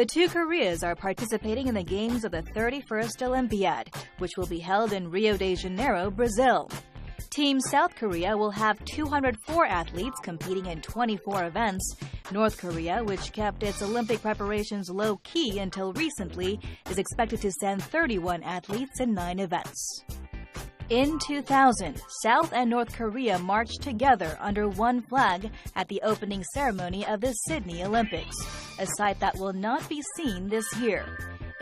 The two Koreas are participating in the games of the 31st Olympiad, which will be held in Rio de Janeiro, Brazil. Team South Korea will have 204 athletes competing in 24 events. North Korea, which kept its Olympic preparations low-key until recently, is expected to send 31 athletes in 9 events. In 2000, South and North Korea marched together under one flag at the opening ceremony of the Sydney Olympics, a sight that will not be seen this year.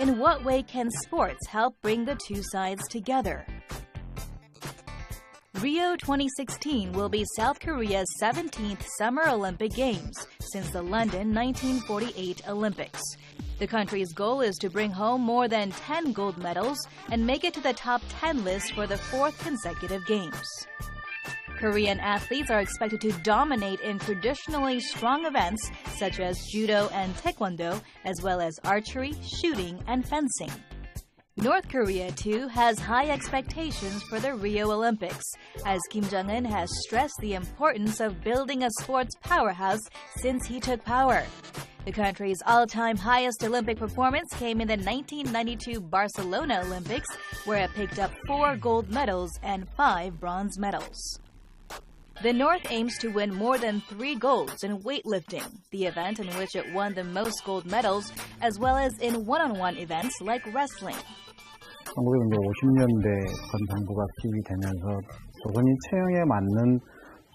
In what way can sports help bring the two sides together? Rio 2016 will be South Korea's 17th Summer Olympic Games since the London 1948 Olympics. The country's goal is to bring home more than 10 gold medals and make it to the top 10 list for the 4th consecutive games. Korean athletes are expected to dominate in traditionally strong events such as judo and taekwondo, as well as archery, shooting, and fencing. North Korea, too, has high expectations for the Rio Olympics, as Kim Jong-un has stressed the importance of building a sports powerhouse since he took power. The country's all-time highest Olympic performance came in the 1992 Barcelona Olympics, where it picked up 4 gold medals and 5 bronze medals. The North aims to win more than 3 golds in weightlifting, the event in which it won the most gold medals, as well as in one-on-one events like wrestling. 1950년대 전 정부가 투입이 되면서 조선이 체형에 맞는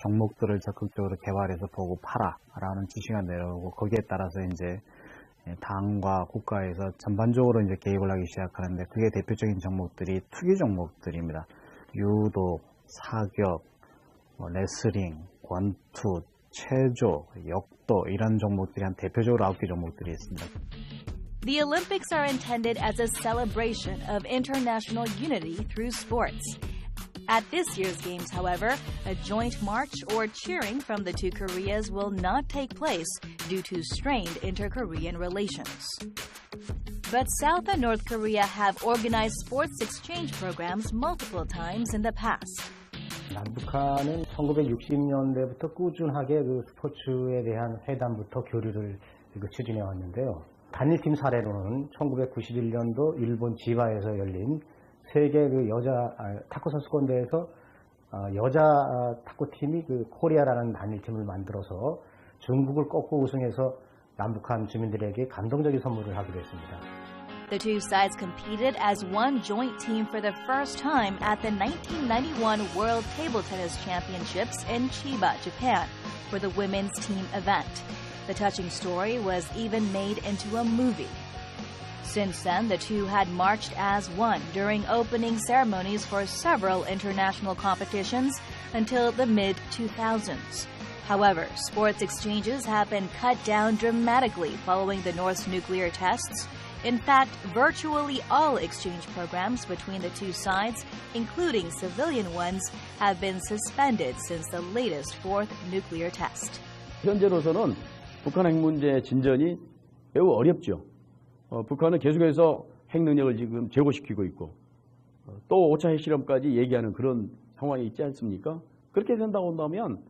종목들을 적극적으로 개발해서 보급하라라는 지시가 내려오고 거기에 따라서 이제 당과 국가에서 전반적으로 이제 개입을 하기 시작하는데 그게 대표적인 종목들이 투기 종목들입니다. 유도, 사격, 레슬링, 권투, 체조, 역도 이런 종목들이 한 대표적으로 9개 종목들이 있습니다. The Olympics are intended as a celebration of international unity through sports. At this year's Games, however, a joint march or cheering from the two Koreas will not take place due to strained inter-Korean relations. But South and North Korea have organized sports exchange programs multiple times in the past. 남북한은 1960년대부터 꾸준하게 그 스포츠에 대한 회담부터 교류를 추진해 왔는데요. 단일팀 사례로는 1991년도 일본 지바에서 열린 세계 그 여자 탁구 선수권대회에서 여자 탁구팀이 그 코리아라는 단일팀을 만들어서 중국을 꺾고 우승해서 남북한 주민들에게 감동적인 선물을 하기로 했습니다. The two sides competed as one joint team for the first time at the 1991 World Table Tennis Championships in Chiba, Japan, for the women's team event. The touching story was even made into a movie. Since then, the two had marched as one during opening ceremonies for several international competitions until the mid-2000s. However, sports exchanges have been cut down dramatically following the North's nuclear tests. In fact, virtually all exchange programs between the two sides, including civilian ones, have been suspended since the latest 4th nuclear test. 현재로서는 북한 핵 문제 진전이 매우 어렵죠. 북한은 계속해서 핵 능력을 지금 제고시키고 있고 또 5차 핵실험까지 얘기하는 그런 상황이 있지 않습니까? 그렇게 된다고 한다면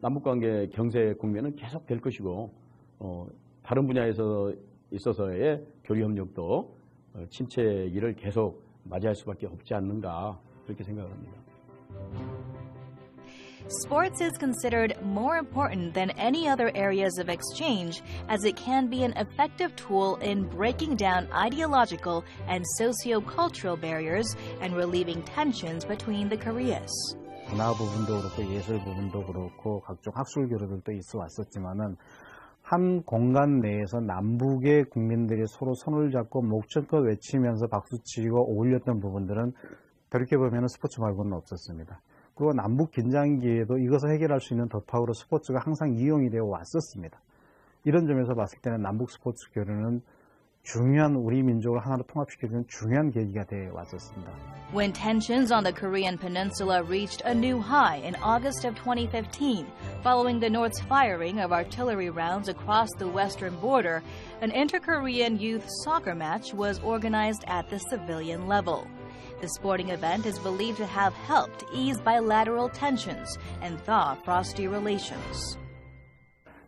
남북관계 경제 국면은 계속 될 것이고 다른 분야에서 있어서의 교류 협력도 침체기를 계속 맞이할 수밖에 없지 않는가 그렇게 생각합니다. Sports is considered more important than any other areas of exchange as it can be an effective tool in breaking down ideological and socio-cultural barriers and relieving tensions between the Koreas. 문화 부분도 그렇고 예술 부분도 그렇고 각종 학술 교류들도 있어 왔었지만은 한 공간 내에서 남북의 국민들이 서로 손을 잡고 목청껏 외치면서 박수치고 어울렸던 부분들은 돌이켜보면 스포츠 말고는 없었습니다. 그리고 남북 긴장기에도 이것을 해결할 수 있는 덕파우로 스포츠가 항상 이용이 되어 왔었습니다. 이런 점에서 봤을 때는 남북 스포츠 교류는 중요한 우리 민족을 하나로 통합시키는 중요한 계기가 되어 왔었습니다. When tensions on the Korean peninsula reached a new high in August of 2015, following the North's firing of artillery rounds across the western border, an inter-Korean youth soccer match was organized at the civilian level. The sporting event is believed to have helped ease bilateral tensions and thaw frosty relations.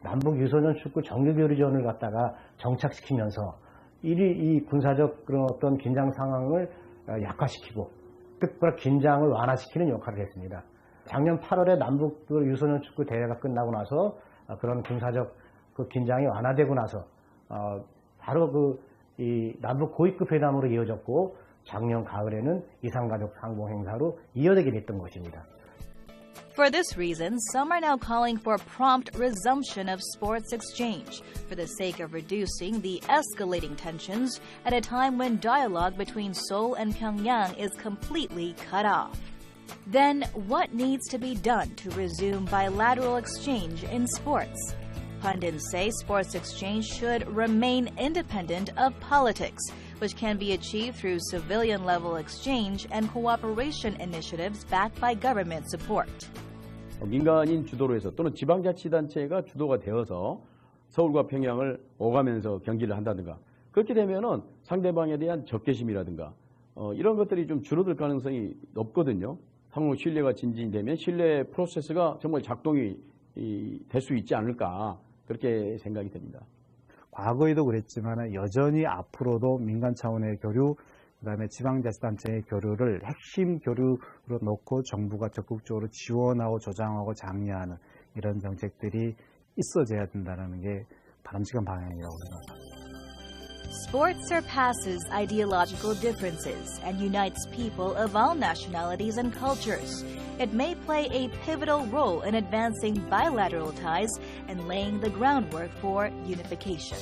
남북 유소년 축구 정규교류전을 갖다가 정착시키면서 이 군사적 그런 어떤 긴장 상황을 약화시키고 특별 긴장을 완화시키는 역할을 했습니다. 작년 8월에 남북 유소년 축구 대회가 끝나고 나서 그런 군사적 그 긴장이 완화되고 나서 바로 이 남북 고위급 회담으로 이어졌고 작년 가을에는 이산가족 상봉 행사로 이어지게 됐던 것입니다. For this reason, some are now calling for prompt resumption of sports exchange for the sake of reducing the escalating tensions at a time when dialogue between Seoul and Pyongyang is completely cut off. Then, what needs to be done to resume bilateral exchange in sports? Pundits say sports exchange should remain independent of politics, which can be achieved through civilian-level exchange and cooperation initiatives backed by government support. 민간인 주도로 해서 또는 지방자치단체가 주도가 되어서 서울과 평양을 오가면서 경기를 한다든가 그렇게 되면은 상대방에 대한 적개심이라든가 이런 것들이 좀 줄어들 가능성이 높거든요. 상호 신뢰가 진진되면 신뢰 프로세스가 정말 작동이 될 수 있지 않을까 그렇게 생각이 됩니다. 과거에도 그랬지만 여전히 앞으로도 민간 차원의 교류, 그다음에 지방자치단체의 교류를 핵심 교류로 놓고 정부가 적극적으로 지원하고 조장하고 장려하는 이런 정책들이 있어져야 된다는 게 바람직한 방향이라고 생각합니다. Sport surpasses ideological differences and unites people of all nationalities and cultures. It may play a pivotal role in advancing bilateral ties and laying the groundwork for unification.